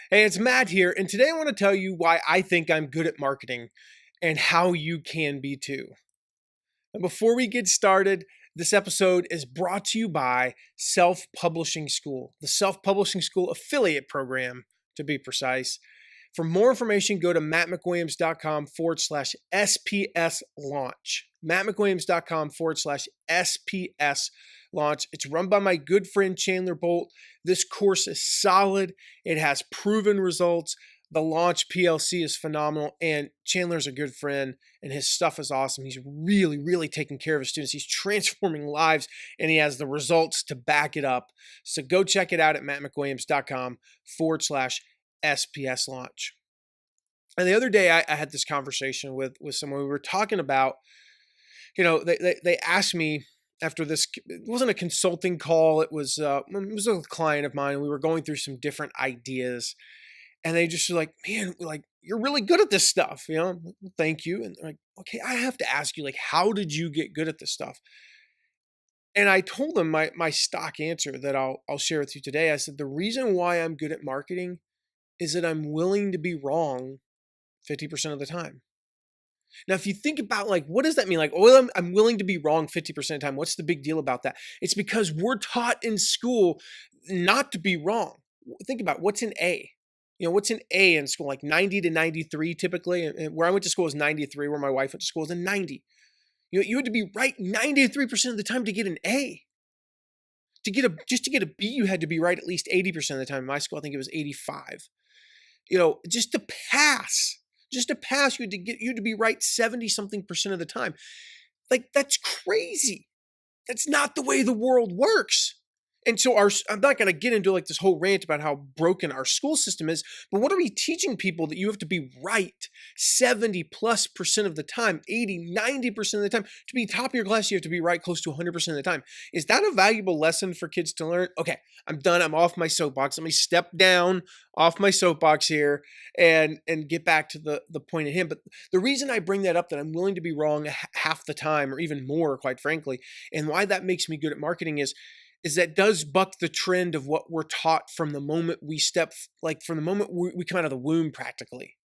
Hey, it's Matt here, and today I want to tell you why I think I'm good at marketing and how you can be too. And before we get started, this episode is brought to you by Self Publishing School, the Self Publishing School affiliate program, to be precise. For more information, go to mattmcwilliams.com/SPS launch. mattmcwilliams.com/SPS launch. It's run by my good friend Chandler Bolt. This course is solid, it has proven results. The Launch PLC is phenomenal, and Chandler's a good friend, and his stuff is awesome. He's really, really taking care of his students. He's transforming lives, and he has the results to back it up. So go check it out at mattmcwilliams.com/SPS launch. And the other day, I had this conversation with someone. We were talking about, they asked me after this. It wasn't a consulting call. It was a client of mine. And we were going through some different ideas, and they just were like, "Man, like you're really good at this stuff." I'm like, "Well, thank you." And they're like, "Okay, I have to ask you, like, how did you get good at this stuff?" And I told them my stock answer that I'll share with you today. I said the reason why I'm good at marketing is that I'm willing to be wrong 50% of the time. Now, if you think about, like, what does that mean? Like, oh, I'm willing to be wrong 50% of the time. What's the big deal about that? It's because we're taught in school not to be wrong. Think about what's an A. What's an A in school? Like 90 to 93 typically. And where I went to school was 93. Where my wife went to school was a 90. You had to be right 93% of the time to get an A. Just to get a B, you had to be right at least 80% of the time. In my school, I think it was 85. Just to pass. Just to pass, you had to be right 70 something percent of the time. Like, that's crazy. That's not the way the world works. And so I'm not going to get into like this whole rant about how broken our school system is, but what are we teaching people that you have to be right 70+% of the time, 80, 90% of the time? To be top of your class, you have to be right close to 100% of the time. Is that a valuable lesson for kids to learn? Okay, I'm done. I'm off my soapbox. Let me step down off my soapbox here and get back to the point at hand. But the reason I bring that up, that I'm willing to be wrong half the time or even more, quite frankly, and why that makes me good at marketing is that does buck the trend of what we're taught from the moment we from the moment we come out of the womb practically.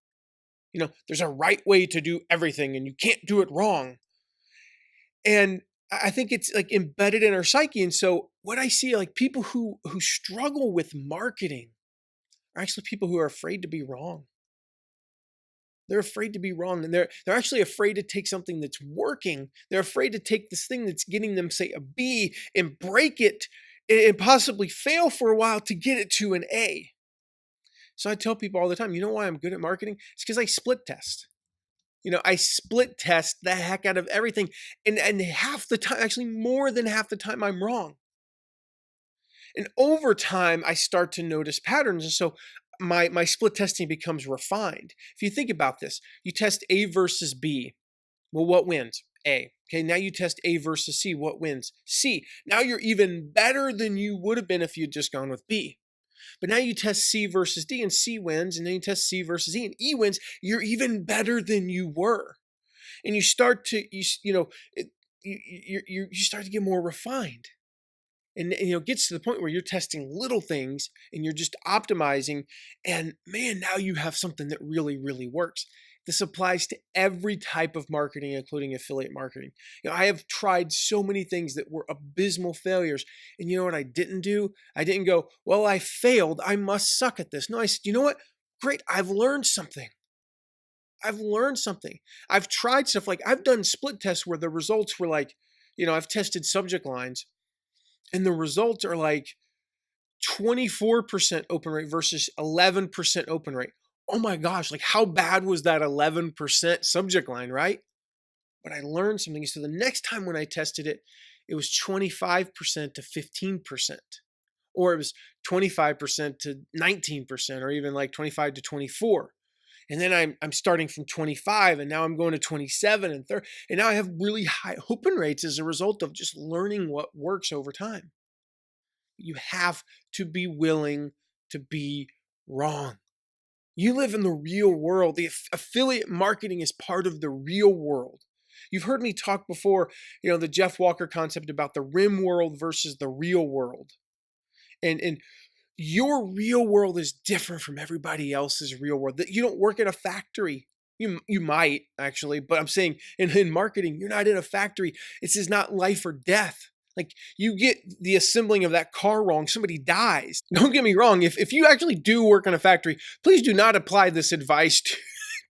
There's a right way to do everything and you can't do it wrong. And I think it's like embedded in our psyche. And so what I see, like, people who struggle with marketing are actually people who are afraid to be wrong. They're afraid to be wrong, and they're actually afraid to take something that's working. They're afraid to take this thing that's getting them, say, a B and break it and possibly fail for a while to get it to an A. So I tell people all the time, you know why I'm good at marketing? It's because I split test. I split test the heck out of everything. And half the time, actually more than half the time, I'm wrong. And over time, I start to notice patterns. And so my split testing becomes refined. If you think about this, you test A versus B. Well, what wins? A. Okay, now you test A versus C. What wins? C. Now you're even better than you would have been if you'd just gone with B. But now you test C versus D, and C wins, and then you test C versus E, and E wins. You're even better than you were. And you start to, you start to get more refined. And it gets to the point where you're testing little things and you're just optimizing, and man, now you have something that really, really works. This applies to every type of marketing, including affiliate marketing. I have tried so many things that were abysmal failures. And you know what I didn't do? I didn't go, well, I failed, I must suck at this. No, I said, you know what? Great, I've learned something. I've learned something. I've tried stuff, like I've done split tests where the results were like, I've tested subject lines and the results are like 24% open rate versus 11% open rate. Oh my gosh, like how bad was that 11% subject line, right? But I learned something. So the next time when I tested it, it was 25% to 15%, or it was 25% to 19%, or even like 25 to 24. And then I'm starting from 25, and now I'm going to 27 and 30. And now I have really high open rates as a result of just learning what works over time. You have to be willing to be wrong. You live in the real world. The affiliate marketing is part of the real world. You've heard me talk before, the Jeff Walker concept about the rim world versus the real world. And your real world is different from everybody else's real world. That you don't work in a factory. You might actually, but I'm saying in marketing, you're not in a factory. This is not life or death. Like you get the assembling of that car wrong, somebody dies. Don't get me wrong. If you actually do work in a factory, please do not apply this advice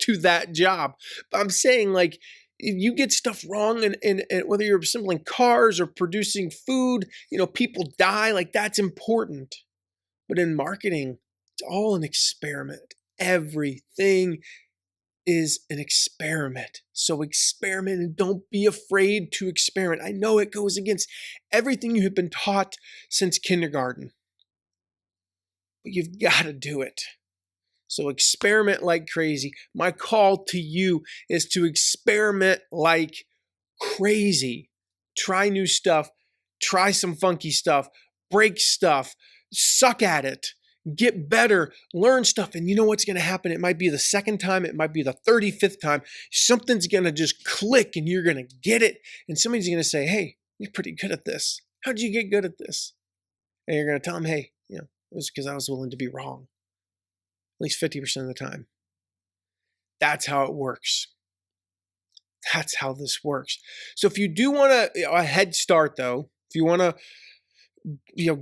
to that job. But I'm saying like if you get stuff wrong and whether you're assembling cars or producing food, people die, like that's important. But in marketing, it's all an experiment. Everything is an experiment. So experiment and don't be afraid to experiment. I know it goes against everything you have been taught since kindergarten, but you've got to do it. So experiment like crazy. My call to you is to experiment like crazy. Try new stuff. Try some funky stuff. Break stuff. Suck at it. Get better, learn stuff, and you know what's going to happen? It might be the second time, it might be the 35th time. Something's going to just click and you're going to get it. And somebody's going to say, hey, you're pretty good at this. How'd you get good at this? And you're going to tell them, hey, it was because I was willing to be wrong. At least 50% of the time. That's how it works. That's how this works. So if you do want a head start, though, if you want to,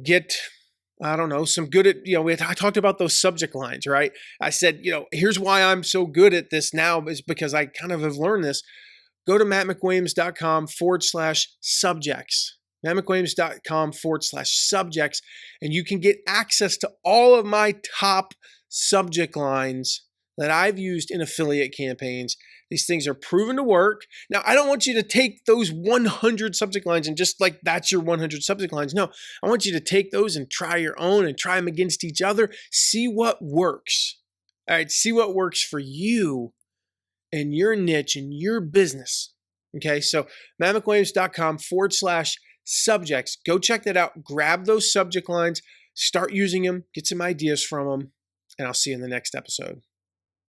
get I don't know, some good at, I talked about those subject lines, right? I said, here's why I'm so good at this now is because I kind of have learned this. Go to mattmcwilliams.com/subjects, mattmcwilliams.com/subjects, and you can get access to all of my top subject lines that I've used in affiliate campaigns. These things are proven to work. Now, I don't want you to take those 100 subject lines and just like that's your 100 subject lines. No, I want you to take those and try your own and try them against each other. See what works. All right, see what works for you and your niche and your business. Okay, so mattmcwilliams.com/subjects. Go check that out. Grab those subject lines, start using them, get some ideas from them, and I'll see you in the next episode.